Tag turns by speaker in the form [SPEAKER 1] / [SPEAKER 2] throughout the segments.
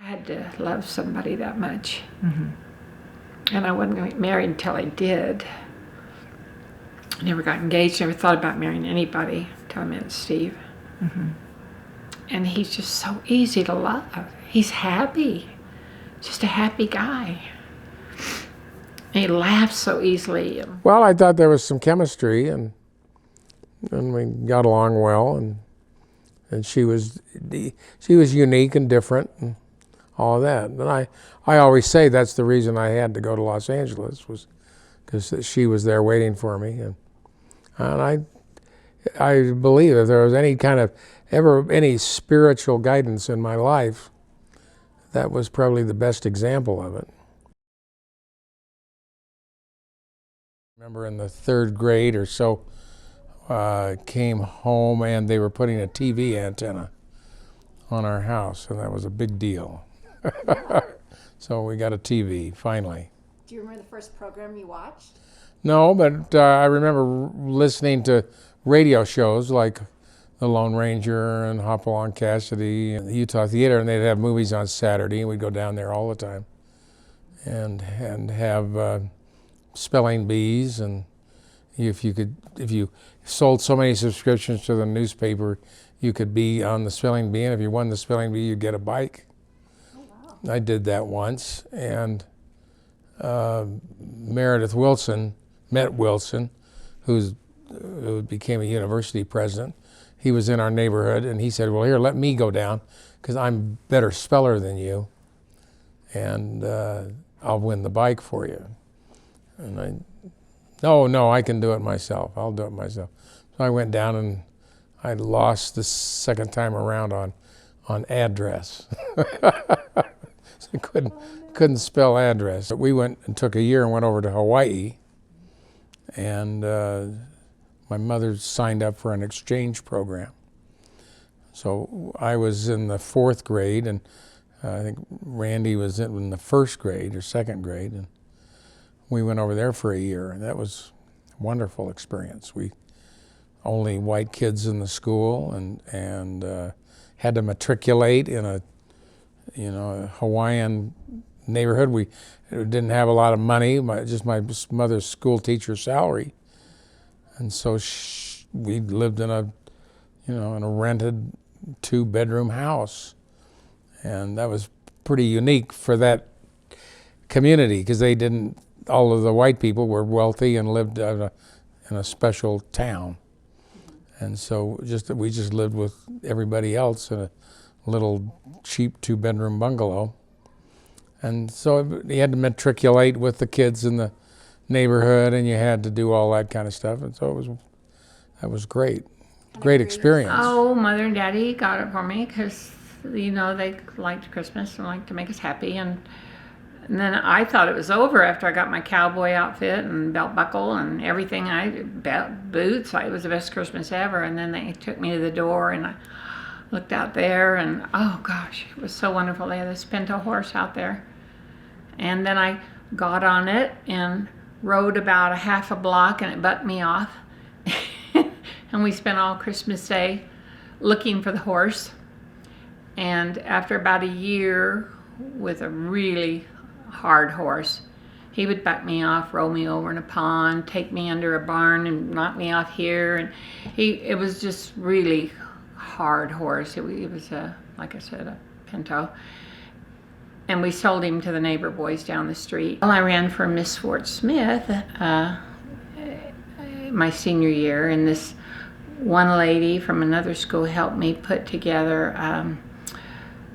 [SPEAKER 1] I had to love somebody that much. And I wasn't going to get married until I did. I never got engaged, never thought about marrying anybody until I met Steve. And he's just so easy to love. He's happy, just a happy guy. And he laughs so easily.
[SPEAKER 2] Well, I thought there was some chemistry, and we got along well, and she was unique and different, and all of that. And I always say that's the reason I had to go to Los Angeles, was because she was there waiting for me, and I believe if there was any kind of any spiritual guidance in my life, that was probably the best example of it. I remember in the 3rd grade or so, came home and they were putting a TV antenna on our house, and that was a big deal. So we got a TV finally.
[SPEAKER 3] Do you remember the first program you watched?
[SPEAKER 2] No, but I remember listening to radio shows like The Lone Ranger and Hopalong Cassidy and the Utah Theater, and they'd have movies on Saturday, and we'd go down there all the time and have spelling bees. And if you sold so many subscriptions to the newspaper, you could be on the spelling bee, and if you won the spelling bee, you'd get a bike.
[SPEAKER 3] Oh, wow.
[SPEAKER 2] I did that once, and Meredith Wilson met Wilson, who became a university president. He was in our neighborhood, and he said, well, here, let me go down, because I'm a better speller than you, and I'll win the bike for you. And no, I can do it myself. I'll do it myself. So I went down, and I lost the second time around on address. So I couldn't spell address. We went and took a year and went over to Hawaii, and my mother signed up for an exchange program. So I was in the 4th grade, and I think Randy was in the 1st grade or 2nd grade, and we went over there for a year, and that was a wonderful experience. We only white kids in the school, and had to matriculate in a Hawaiian neighborhood. We didn't have a lot of money, just my mother's school teacher salary, and so we lived in a rented 2-bedroom house, and that was pretty unique for that community, because all of the white people were wealthy and lived in a special town, and so we just lived with everybody else in a little cheap 2-bedroom bungalow. And so you had to matriculate with the kids in the neighborhood, and you had to do all that kind of stuff, and so that was great. Great experience.
[SPEAKER 1] Oh, Mother and Daddy got it for me, because they liked Christmas and liked to make us happy, and then I thought it was over after I got my cowboy outfit and belt buckle and everything. Boots. It was the best Christmas ever. And then they took me to the door, and I looked out there, and oh gosh, it was so wonderful. They had this pinto horse out there, and then I got on it and rode about a half a block, and it bucked me off. And we spent all Christmas Day looking for the horse. And after about a year with a really hard horse, he would buck me off, roll me over in a pond, take me under a barn and knock me off here. And it was just really hard horse. It was like I said, a pinto. And we sold him to the neighbor boys down the street. Well, I ran for Miss Fort Smith my senior year, and this one lady from another school helped me put together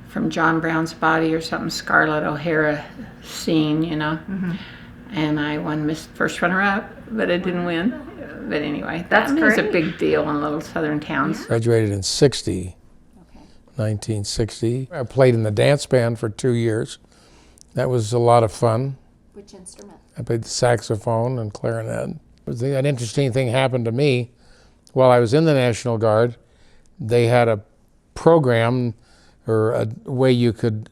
[SPEAKER 1] from John Brown's Body or something, Scarlett O'Hara scene, and I won first runner-up, but I didn't win. But anyway, that was a big deal in little southern towns.
[SPEAKER 2] Yeah. Graduated in 1960. I played in the dance band for 2 years. That was a lot of fun.
[SPEAKER 3] Which instrument? I
[SPEAKER 2] played the saxophone and clarinet. An interesting thing happened to me while I was in the National Guard. They had a program or a way you could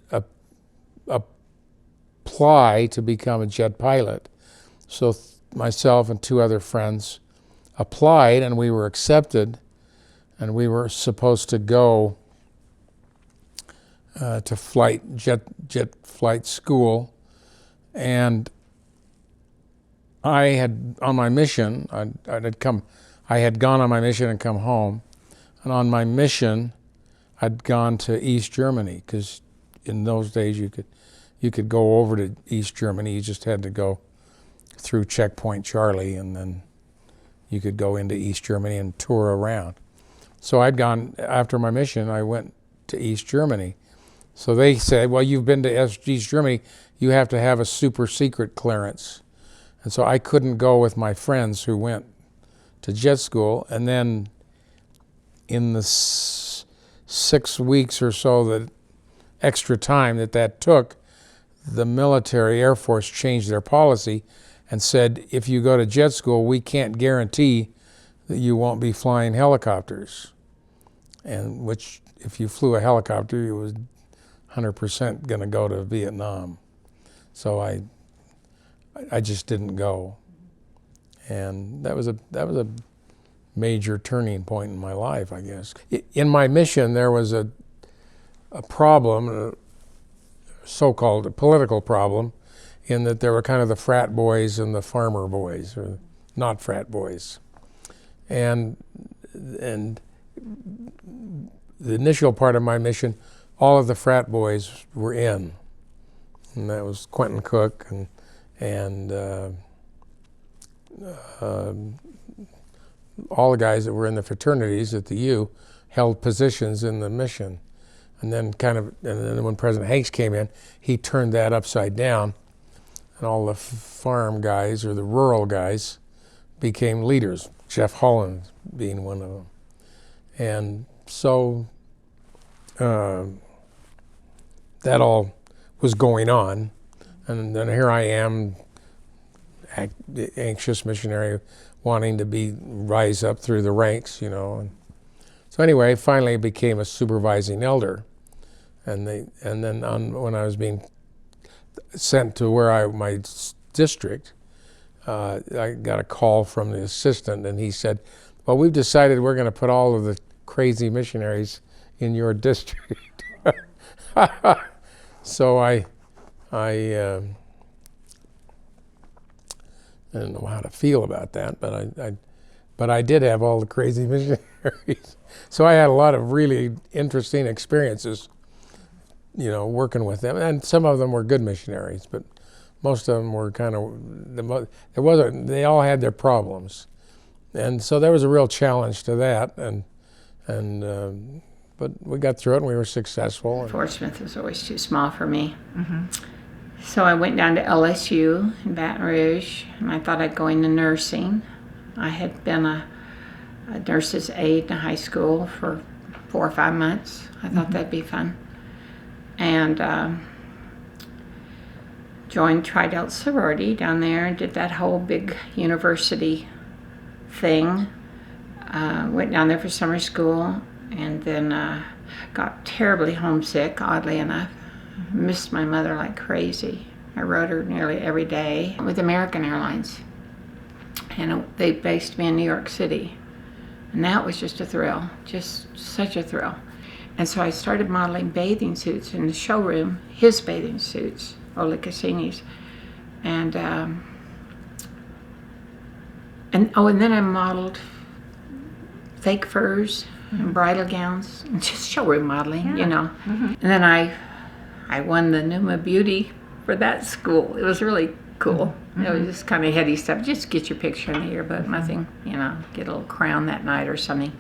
[SPEAKER 2] apply to become a jet pilot. So myself and 2 other friends applied, and we were accepted, and we were supposed to go to jet flight school, and I had on my mission. I had gone on my mission and come home, and on my mission, I'd gone to East Germany, because in those days you could go over to East Germany. You just had to go through Checkpoint Charlie, and then you could go into East Germany and tour around. So I'd gone, after my mission, I went to East Germany. So they said, well, you've been to East Germany, you have to have a super secret clearance. And so I couldn't go with my friends who went to jet school. And then in the 6 weeks or so, that extra time that took, the military Air Force changed their policy and said, if you go to jet school, we can't guarantee that you won't be flying helicopters. And which, if you flew a helicopter, you was 100% going to go to Vietnam. So I just didn't go. And that was a major turning point in my life, I guess. In my mission, there was a problem, a so-called political problem, in that there were kind of the frat boys and the farmer boys, or not frat boys. And the initial part of my mission, all of the frat boys were in. And that was Quentin Cook and all the guys that were in the fraternities at the U held positions in the mission. And then when President Hanks came in, he turned that upside down, and all the farm guys, or the rural guys, became leaders, Jeff Holland being one of them. And so that all was going on. And then here I am, anxious missionary, wanting to rise up through the ranks, And so anyway, finally became a supervising elder. And then when I was being sent to my district, I got a call from the assistant, and he said, well, we've decided we're going to put all of the crazy missionaries in your district. So I didn't know how to feel about that, but I did have all the crazy missionaries. So I had a lot of really interesting experiences, working with them. And some of them were good missionaries, but most of them were they all had their problems. And so there was a real challenge to that, but we got through it and we were successful.
[SPEAKER 1] Fort Smith was always too small for me. Mm-hmm. So I went down to LSU in Baton Rouge, and I thought I'd go into nursing. I had been a nurse's aide in high school for 4 or 5 months. I thought that'd be fun. And joined Tri-Delt sorority down there and did that whole big university thing. Went down there for summer school, and then got terribly homesick, oddly enough. Missed my mother like crazy. I rode her nearly every day with American Airlines. And they based me in New York City. And that was just a thrill, just such a thrill. And so I started modeling bathing suits in the showroom, his bathing suits, Ole Cassini's. And then I modeled fake furs and bridal gowns, and just showroom modeling, Mm-hmm. And then I won the Numa Beauty for that school. It was really cool. Mm-hmm. It was just kind of heady stuff. Just get your picture in the yearbook, nothing, get a little crown that night or something.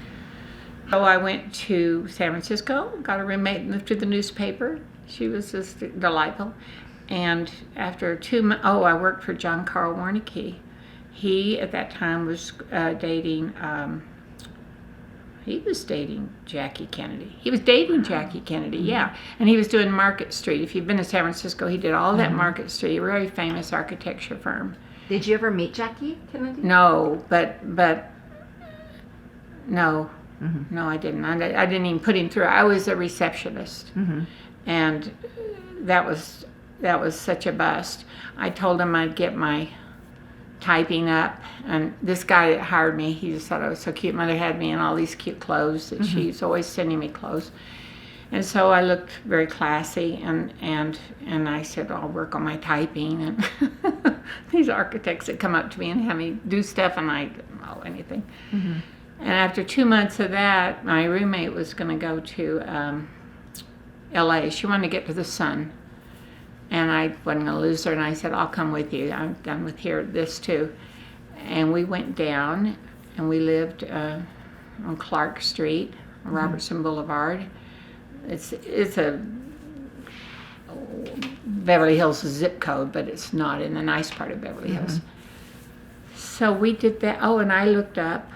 [SPEAKER 1] So I went to San Francisco, got a roommate, moved to the newspaper. She was just delightful. And after 2 months, I worked for John Carl Warnicke. He, at that time, was dating Jackie Kennedy. He was dating Jackie Kennedy, yeah. And he was doing Market Street. If you've been to San Francisco, he did all that Market Street, a very famous architecture firm.
[SPEAKER 3] Did you ever meet Jackie Kennedy?
[SPEAKER 1] No, but no. Mm-hmm. No, I didn't. I didn't even put him through. I was a receptionist. Mm-hmm. And that was such a bust. I told him I'd get my typing up, and this guy that hired me, he just thought I was so cute. Mother had me in all these cute clothes that she's always sending me clothes. And so I looked very classy, and I said, I'll work on my typing. And these architects that come up to me and have me do stuff, and I don't know anything. And after 2 months of that, my roommate was going to go to LA. She wanted to get to the sun. And I wasn't going to lose her, and I said, I'll come with you. I'm done with this too. And we went down, and we lived on Clark Street, Robertson Boulevard. It's a Beverly Hills zip code, but it's not in the nice part of Beverly Hills. So we did that. Oh, and I looked up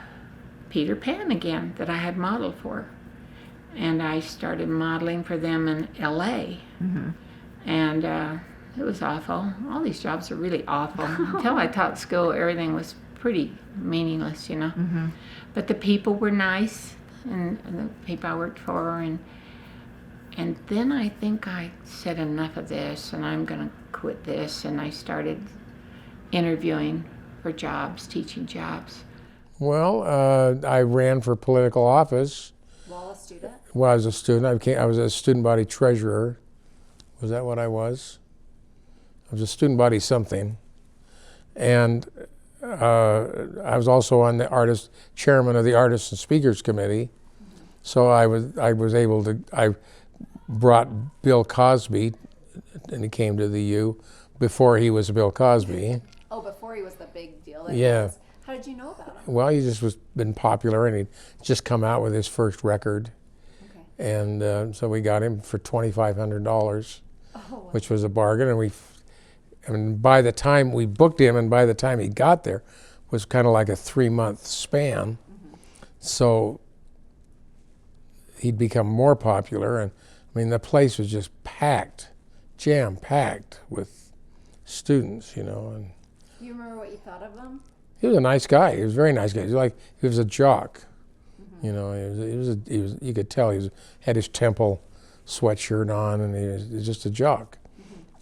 [SPEAKER 1] Peter Pan again that I had modeled for. And I started modeling for them in LA. And it was awful. All these jobs are really awful. Until I taught school, everything was pretty meaningless, you know. But the people were nice, and the people I worked for, and then I think I said enough of this, and I'm going to quit this, and I started interviewing for jobs, teaching jobs.
[SPEAKER 2] Well, I ran for political office.
[SPEAKER 3] While a student?
[SPEAKER 2] Well, I was a student. I was a student body treasurer. Was that what I was? I was a student body something. And I was also on the chairman of the Artists and Speakers Committee. So I was able to, I brought Bill Cosby, and he came to the U before he was Bill Cosby.
[SPEAKER 3] Oh, before he was the big deal.
[SPEAKER 2] Yeah.
[SPEAKER 3] How did you know about him?
[SPEAKER 2] Well, he just been popular, and he'd just come out with his first record.
[SPEAKER 3] Okay.
[SPEAKER 2] And so we got him for $2,500, which was a bargain. And by the time we booked him, and by the time he got there, was kind of like a 3-month span. So he'd become more popular, and I mean the place was just packed, jam-packed with students, you know. And
[SPEAKER 3] Do you remember what you thought of him?
[SPEAKER 2] he was a nice guy. He was a very nice guy. He was a jock, you know. He was. You could tell had his Temple sweatshirt on, and he was just a jock.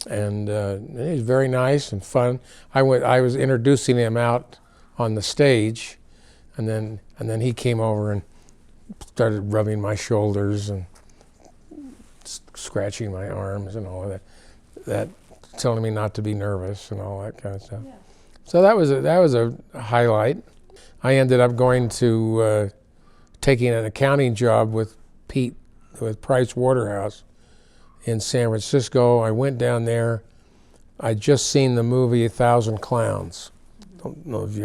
[SPEAKER 2] And he was very nice and fun. I was introducing him out on the stage, and then he came over and started rubbing my shoulders and scratching my arms and all of that, telling me not to be nervous and all that kind of stuff.
[SPEAKER 3] Yeah.
[SPEAKER 2] So that was a highlight. I ended up going to taking an accounting job with Price Waterhouse in San Francisco. I went down there. I'd just seen the movie 1,000 Clowns. Don't know if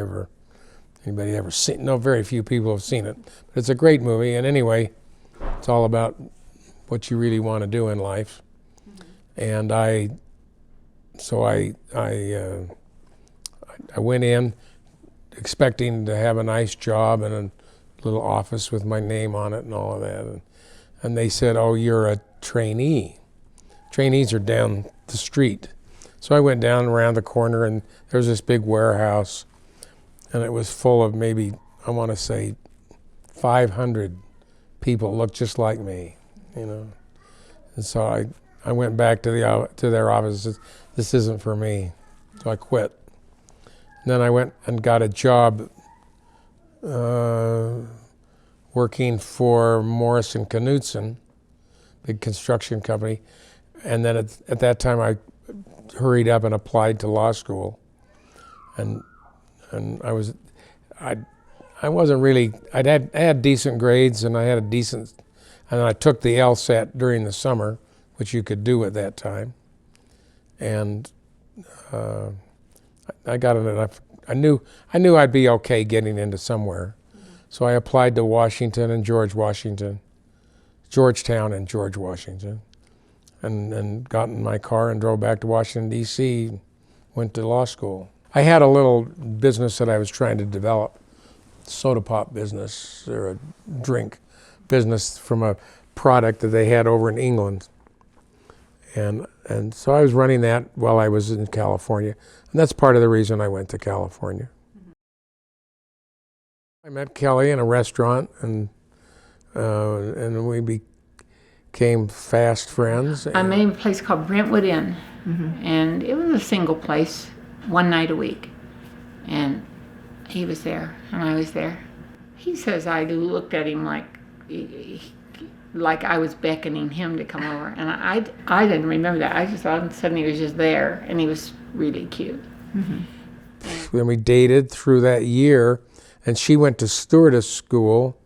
[SPEAKER 2] anybody ever seen. No, very few people have seen it. But it's a great movie. And anyway, it's all about what you really want to do in life. And I went in expecting to have a nice job and a little office with my name on it and all of that. And they said, "Oh, you're a trainee. Trainees are down the street." So I went down around the corner, and there was this big warehouse, and it was full of maybe, I want to say, 500 people looked just like me, you know. And so I went back to their office and said, "This isn't for me." So I quit. And then I went and got a job working for Morris and Knudsen, big construction company. And then at that time I hurried up and applied to law school. And I wasn't really, I had decent grades, and and I took the LSAT during the summer, which you could do at that time. And I got enough. I knew I'd be okay getting into somewhere. So I applied to Georgetown and George Washington, and got in my car and drove back to Washington, D.C., went to law school. I had a little business that I was trying to develop, soda pop business, or a drink business from a product that they had over in England. And so I was running that while I was in California. And that's part of the reason I went to California. I met Kelly in a restaurant, and we became fast friends.
[SPEAKER 1] I met him at a place called Brentwood Inn, and it was a single place, one night a week. And he was there, and I was there. He says I looked at him like like I was beckoning him to come over. And I didn't remember that. I just all of a sudden he was just there, and he was really cute.
[SPEAKER 2] Then we dated through that year, and she went to stewardess school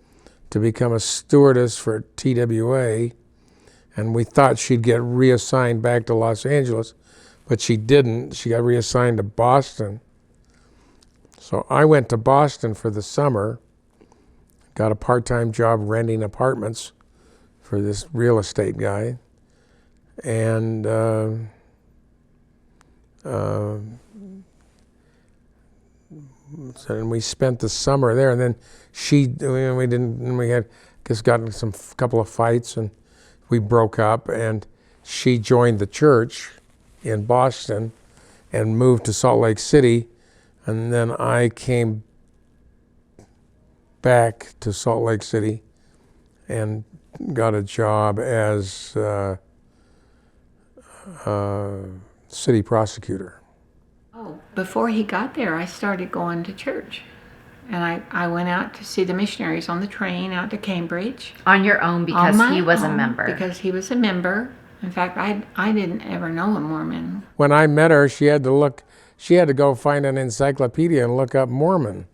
[SPEAKER 2] to become a stewardess for TWA, and we thought she'd get reassigned back to Los Angeles, but she didn't. She got reassigned to Boston. So I went to Boston for the summer, got a part-time job renting apartments for this real estate guy, and so we spent the summer there. And then we had just gotten couple of fights, and we broke up, and she joined the church in Boston and moved to Salt Lake City, and then I came back to Salt Lake City and got a job as city prosecutor.
[SPEAKER 1] Oh, before he got there, I started going to church. And I went out to see the missionaries on the train out to Cambridge.
[SPEAKER 4] On your own because
[SPEAKER 1] On my
[SPEAKER 4] he was a
[SPEAKER 1] own,
[SPEAKER 4] member.
[SPEAKER 1] Because he was a member. In fact, I didn't ever know a Mormon.
[SPEAKER 2] When I met her, she had to go find an encyclopedia and look up Mormon.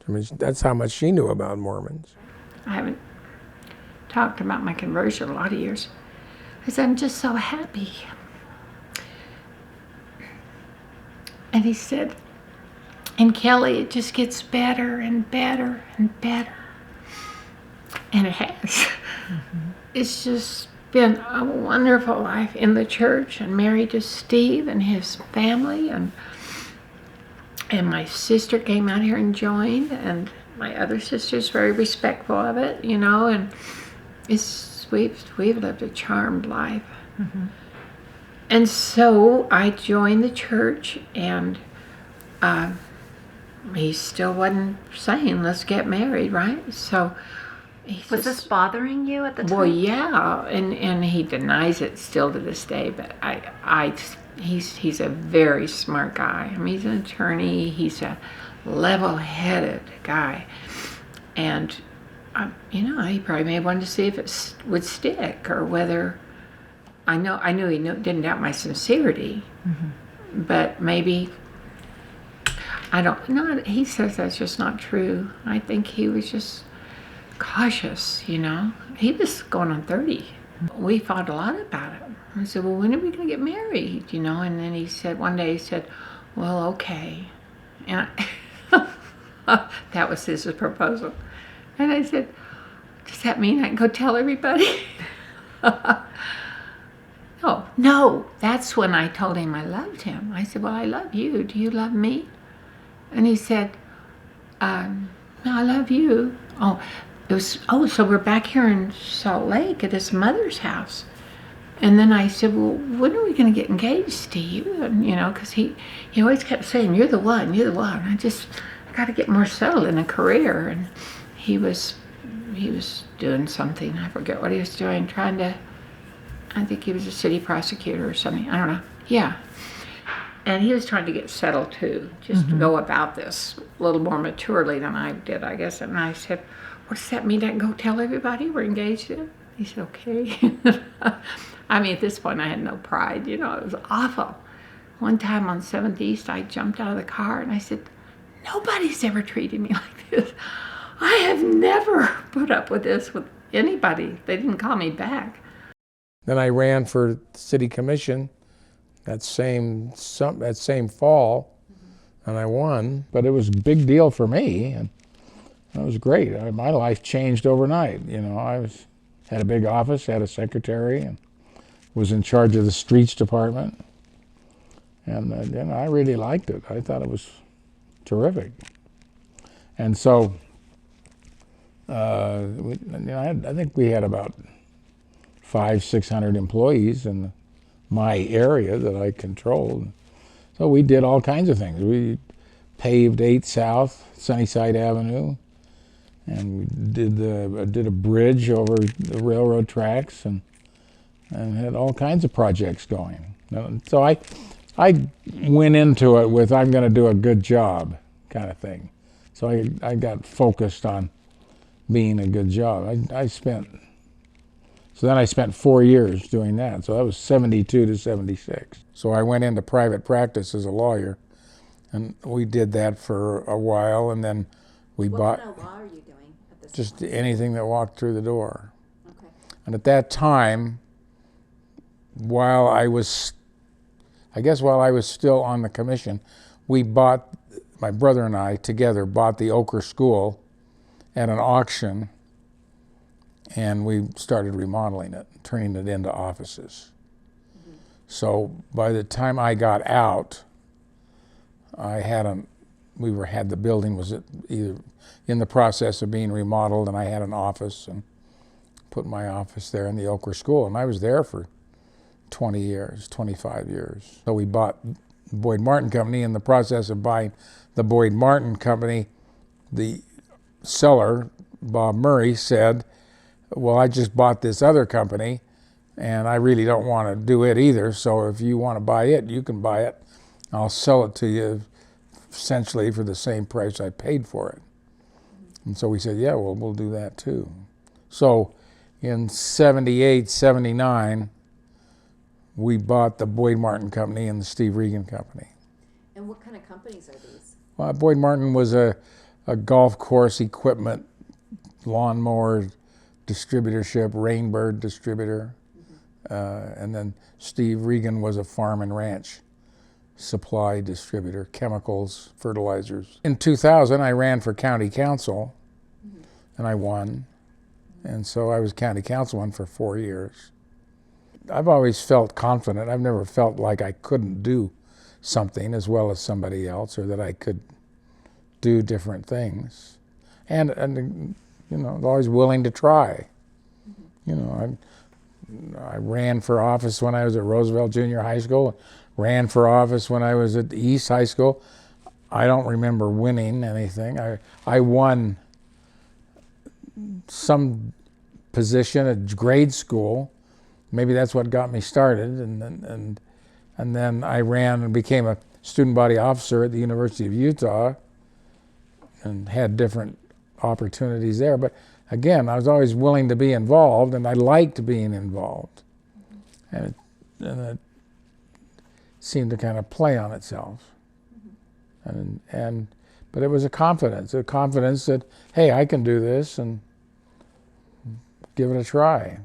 [SPEAKER 2] I mean, that's how much she knew about Mormons.
[SPEAKER 1] I haven't talked about my conversion a lot of years. Because I'm just so happy. And he said, and Kelly, it just gets better and better and better. And it has. It's just been a wonderful life in the church, and married to Steve and his family, and my sister came out here and joined, and my other sister's very respectful of it, you know, and we've lived a charmed life. And so I joined the church, and he still wasn't saying, let's get married, right? So
[SPEAKER 4] Was this bothering you at the time?
[SPEAKER 1] well, yeah, and he denies it still to this day. But he's a very smart guy. I mean, he's an attorney. He's a level-headed guy, and you know, he probably wanted to see if it would stick, or whether I knew he didn't doubt my sincerity, but maybe. I don't know. He says that's just not true. I think he was just cautious, you know. He was going on 30. We fought a lot about it. I said, well, when are we going to get married, you know? And then he said, one day he said, well, okay. And that was his proposal. And I said, does that mean I can go tell everybody? No. That's when I told him I loved him. I said, well, I love you. Do you love me? And he said, no, I love you. So we're back here in Salt Lake at his mother's house. And then I said, well, when are we going to get engaged, Steve? And, you know, because he always kept saying, you're the one, you're the one. I got to get more settled in a career. And he was doing something. I forget what he was doing, I think he was a city prosecutor or something. I don't know. Yeah. And he was trying to get settled too, just to go about this a little more maturely than I did, I guess. And I said, what does that mean? I can go tell everybody we're engaged in? He said, okay. I mean, at this point, I had no pride. You know, it was awful. One time on 7th East, I jumped out of the car and I said, nobody's ever treated me like this. I have never put up with this with anybody. They didn't call me back.
[SPEAKER 2] Then I ran for city commission that same fall, and I won. But it was a big deal for me, and it was great. My life changed overnight. You know, had a big office, had a secretary, and was in charge of the streets department. And you know, I really liked it. I thought it was terrific. And so, I think we had about 500-600 employees in my area that I controlled. So we did all kinds of things. We paved 8 South, Sunnyside Avenue, and we did a bridge over the railroad tracks, and had all kinds of projects going. So I went into it with, I'm going to do a good job kind of thing. So I got focused on being a good job. I spent So then I spent 4 years doing that. So that was 72 to 76. So I went into private practice as a lawyer, and we did that for a while, and then we bought
[SPEAKER 3] What kind of law are you doing at this
[SPEAKER 2] just
[SPEAKER 3] point?
[SPEAKER 2] anything that walked through the door.
[SPEAKER 3] Okay.
[SPEAKER 2] And at that time, while I was still on the commission, my brother and I together bought the Ochre School at an auction, and we started remodeling it, turning it into offices. Mm-hmm. So by the time I got out, the building was either in the process of being remodeled, and I had an office and put my office there in the Ochre School, and I was there for 20 years, 25 years. So we bought Boyd Martin Company. In the process of buying the Boyd Martin Company, the seller, Bob Murray, said, well, I just bought this other company, and I really don't want to do it either, so if you want to buy it, you can buy it. I'll sell it to you essentially for the same price I paid for it. And so we said, yeah, well, we'll do that too. So in 78, 79, we bought the Boyd Martin Company and the Steve Regan Company.
[SPEAKER 3] And what kind of companies are these?
[SPEAKER 2] Well, Boyd Martin was a golf course equipment, lawnmower distributorship, Rainbird distributor. And then Steve Regan was a farm and ranch supply distributor, chemicals, fertilizers. In 2000, I ran for county council, and I won. And so I was county councilman for 4 years. I've always felt confident. I've never felt like I couldn't do something as well as somebody else, or that I could do different things. And you know, always willing to try. You know, I ran for office when I was at Roosevelt Junior High School, ran for office when I was at East High School. I don't remember winning anything. I won some position at grade school. Maybe that's what got me started. And then I ran and became a student body officer at the University of Utah and had different opportunities there. But again, I was always willing to be involved, and I liked being involved. And it seemed to kind of play on itself. But it was a confidence that, hey, I can do this, and give it a try.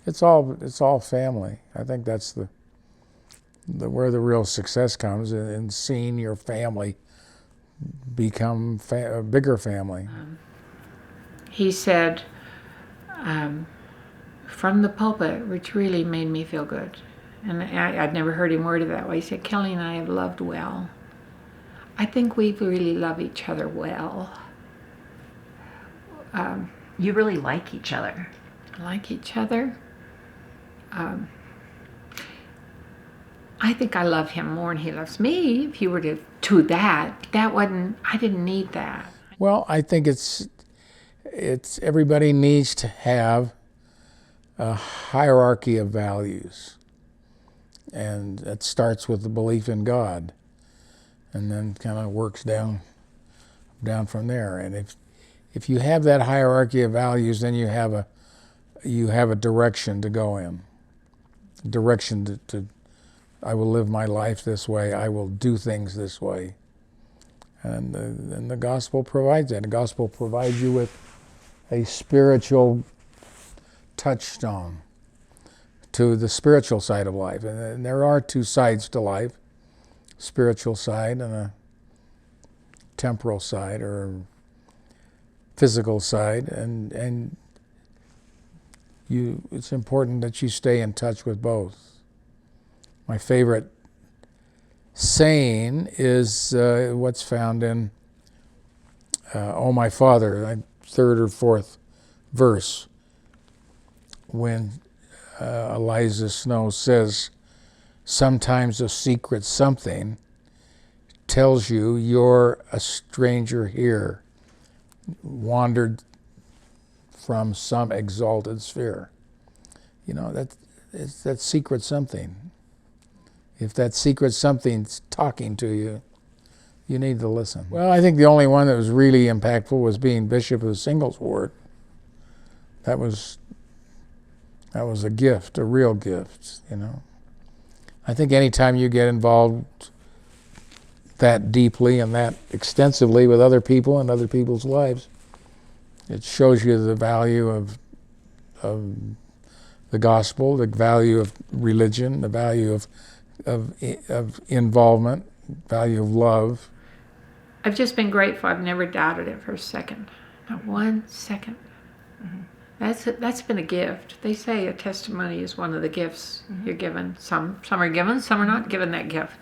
[SPEAKER 2] It's all family. I think that's the where the real success comes, in seeing your family become a bigger family.
[SPEAKER 1] He said from the pulpit, which really made me feel good, and I'd never heard him word it that way. He said, Kelly and I have loved well. I think we really love each other well.
[SPEAKER 4] You really like each other.
[SPEAKER 1] Like each other. I think I love him more than he loves me. If he were to do that, I didn't need that.
[SPEAKER 2] Well, I think it's everybody needs to have a hierarchy of values, and it starts with the belief in God, and then kind of works down from there. And if you have that hierarchy of values, then you have a direction to go in. Direction to I will live my life this way. I will do things this way. And the gospel provides that. The gospel provides you with a spiritual touchstone to the spiritual side of life. And there are two sides to life, spiritual side and a temporal side or physical side. And it's important that you stay in touch with both. My favorite saying is what's found in Oh My Father, third or fourth verse, when Eliza Snow says, sometimes a secret something tells you you're a stranger here, wandered from some exalted sphere. You know, it's that secret something. If that secret something's talking to you, you need to listen. Well, I think the only one that was really impactful was being Bishop of the Singles Ward. That was That was a gift, a real gift, you know. I think anytime you get involved that deeply and that extensively with other people and other people's lives, it shows you the value of the gospel, the value of religion, the value of involvement, value of love.
[SPEAKER 1] I've just been grateful. I've never doubted it for a second. Not 1 second. That's been a gift. They say a testimony is one of the gifts you're given. Some are given, some are not given that gift.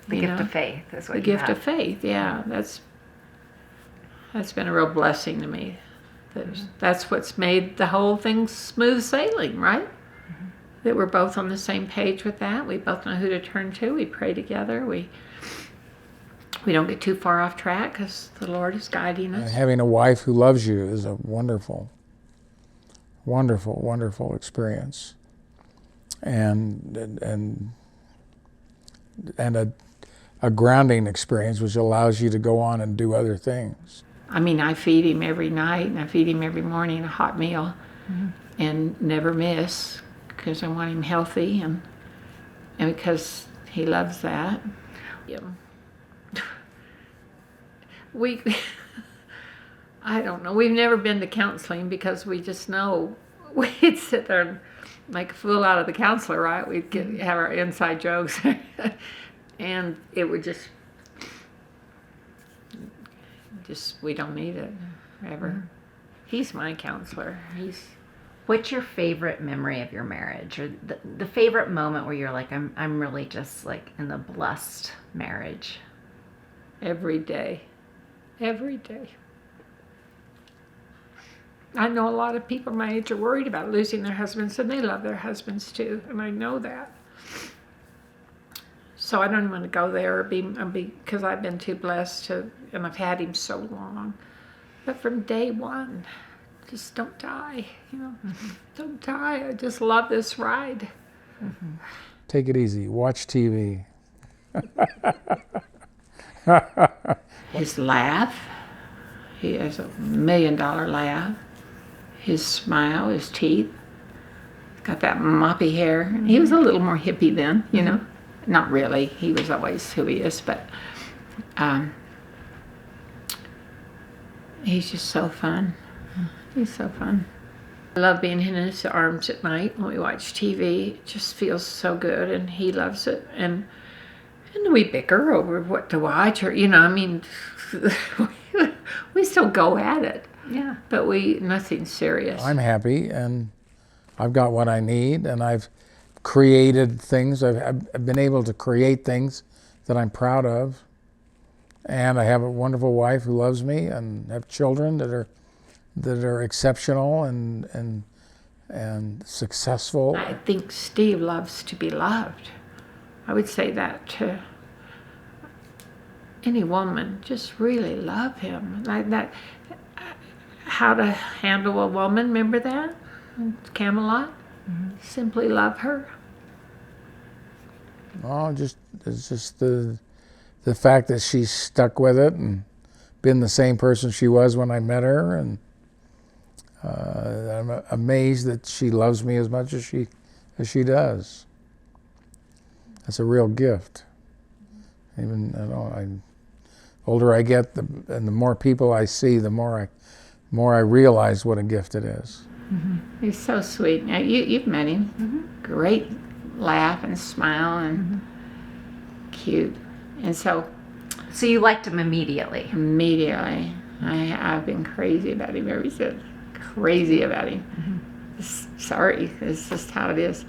[SPEAKER 4] The
[SPEAKER 1] You
[SPEAKER 4] gift
[SPEAKER 1] know?
[SPEAKER 4] of faith is what
[SPEAKER 1] The
[SPEAKER 4] you
[SPEAKER 1] gift
[SPEAKER 4] have.
[SPEAKER 1] of faith, yeah. That's been a real blessing to me. That's what's made the whole thing smooth sailing, right? That we're both on the same page with that. We both know who to turn to. We pray together. We don't get too far off track because the Lord is guiding
[SPEAKER 2] And
[SPEAKER 1] us.
[SPEAKER 2] having a wife who loves you is a wonderful, wonderful, wonderful experience. And a grounding experience which allows you to go on and do other things.
[SPEAKER 1] I mean, I feed him every night and I feed him every morning a hot meal and never miss because I want him healthy and because he loves that. Yeah. I don't know. We've never been to counseling because we just know we'd sit there and make a fool out of the counselor, right? We'd have our inside jokes and it would just we don't need it ever. He's my counselor.
[SPEAKER 4] What's your favorite memory of your marriage, or the favorite moment where you're like, I'm really just like in the blessed marriage?
[SPEAKER 1] Every day. Every day. I know a lot of people my age are worried about losing their husbands, and they love their husbands too, and I know that. So I don't want to go there because I've been too blessed to, and I've had him so long. But from day one, just don't die, you know. Don't die. I just love this ride.
[SPEAKER 2] Take it easy. Watch TV.
[SPEAKER 1] His laugh, he has $1 million laugh. His smile, his teeth, got that moppy hair. He was a little more hippie then, you know. Not really. He was always who he is, but he's just so fun. He's so fun. I love being in his arms at night when we watch TV. It just feels so good, and he loves it. And we bicker over what to watch, or you know, I mean, we still go at it.
[SPEAKER 4] Yeah.
[SPEAKER 1] But nothing serious.
[SPEAKER 2] I'm happy, and I've got what I need, and I've created things. I've been able to create things that I'm proud of, and I have a wonderful wife who loves me, and have children that are exceptional and successful.
[SPEAKER 1] I think Steve loves to be loved. I would say that to any woman. Just really love him. Like that. How to handle a woman. Remember that? Camelot. Simply love her.
[SPEAKER 2] Oh, it's just the fact that she's stuck with it and been the same person she was when I met her, and I'm amazed that she loves me as much as she does. That's a real gift. Even older I get, and the more people I see, the more I realize what a gift it is.
[SPEAKER 1] He's so sweet. Now you've met him. Great laugh and smile and cute. And so
[SPEAKER 4] you liked him immediately.
[SPEAKER 1] immediately, I've been crazy about him ever since. Crazy about him. Sorry, it's just how it is.